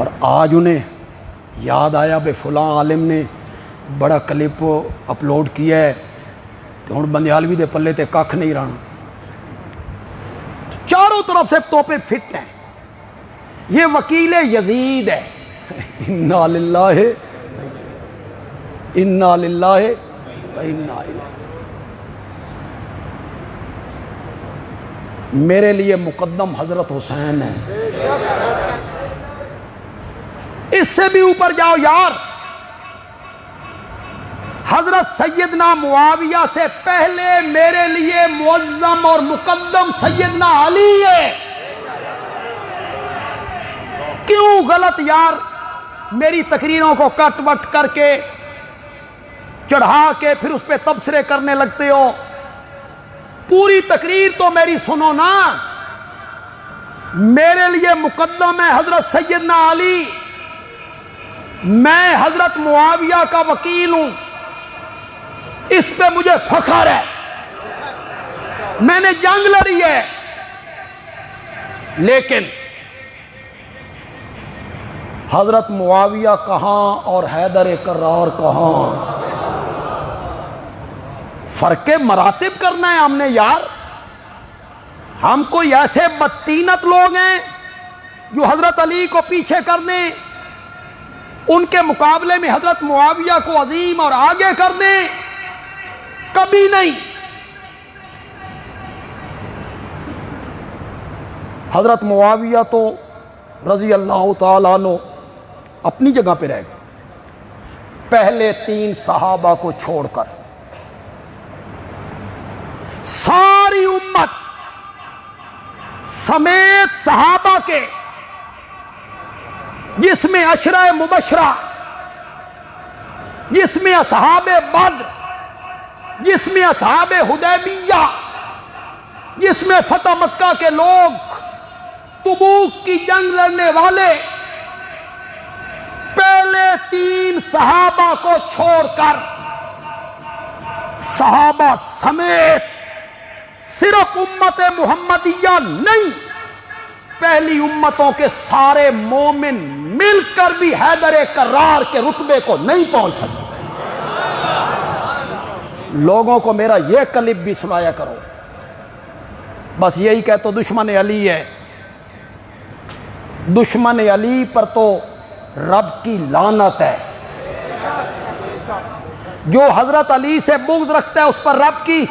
اور آج انہیں یاد آیا بے فلاں عالم نے بڑا کلپ اپلوڈ کیا ہے تو ہن بندیالوی دے پلے تے ککھ نہیں رہنا. چاروں طرف سے توپے فٹ ہیں. یہ وکیل یزید ہے. انا للہ انا للہ انا الیہ. میرے لیے مقدم حضرت حسین ہے. اس سے بھی اوپر جاؤ یار. حضرت سیدنا معاویہ سے پہلے میرے لیے معظم اور مقدم سیدنا علی ہے. کیوں غلط یار میری تقریروں کو کٹ وٹ کر کے چڑھا کے پھر اس پہ تبصرے کرنے لگتے ہو؟ پوری تقریر تو میری سنو نا. میرے لیے مقدم ہے حضرت سیدنا علی. میں حضرت معاویہ کا وکیل ہوں. اس پہ مجھے فخر ہے. میں نے جنگ لڑی ہے. لیکن حضرت معاویہ کہاں اور حیدر کرار کہاں؟ فرق مراتب کرنا ہے ہم نے یار. ہم کوئی ایسے بدتینت لوگ ہیں جو حضرت علی کو پیچھے کر دیں, ان کے مقابلے میں حضرت معاویہ کو عظیم اور آگے کر دیں؟ کبھی نہیں. حضرت معاویہ تو رضی اللہ تعالیٰ عنہ اپنی جگہ پہ رہ گئے. پہلے 3 صحابہ کو چھوڑ کر ساری امت سمیت صحابہ کے, جس میں عشرہ مبشرہ, جس میں اصحاب بدر, جس میں اصحاب حدیبیہ, جس میں فتح مکہ کے لوگ, تبوک کی جنگ لڑنے والے, پہلے 3 صحابہ کو چھوڑ کر صحابہ سمیت صرف امت محمدیہ نہیں, پہلی امتوں کے سارے مومن مل کر بھی حیدر کرار کے رتبے کو نہیں پہنچ سکتے. لوگوں کو میرا یہ کلپ بھی سنایا کرو. بس یہی کہ تو دشمن علی ہے. دشمن علی پر تو رب کی لعنت ہے. جو حضرت علی سے بغض رکھتا ہے اس پر رب کی,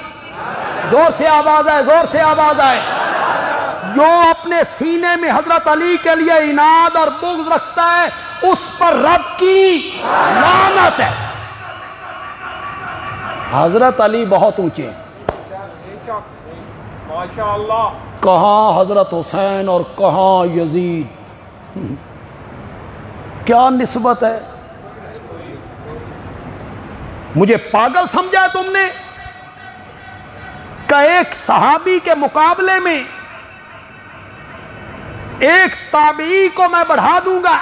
زور سے آواز آئے, زور سے آواز آئے, جو اپنے سینے میں حضرت علی کے لیے عناد اور بغض رکھتا ہے اس پر رب کی لعنت ہے. حضرت علی بہت اونچے ہیں. کہاں حضرت حسین اور کہاں یزید؟ کیا نسبت ہے؟ مجھے پاگل سمجھا تم نے کہ ایک صحابی کے مقابلے میں ایک تابعی کو میں بڑھا دوں گا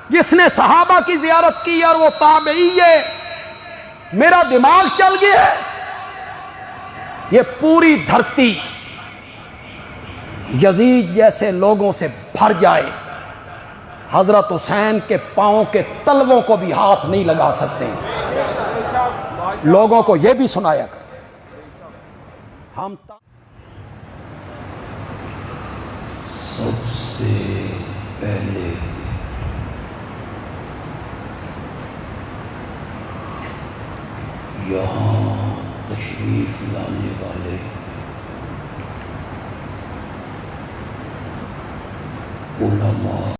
جس نے صحابہ کی زیارت کی اور وہ تابعی ہے. میرا دماغ چل گیا ہے. یہ پوری دھرتی یزید جیسے لوگوں سے بھر جائے, حضرت حسین کے پاؤں کے تلووں کو بھی ہاتھ نہیں لگا سکتے. لوگوں کو یہ بھی سنایا کر. ہم سب سے پہلے یہاں تشریف لانے والے علماء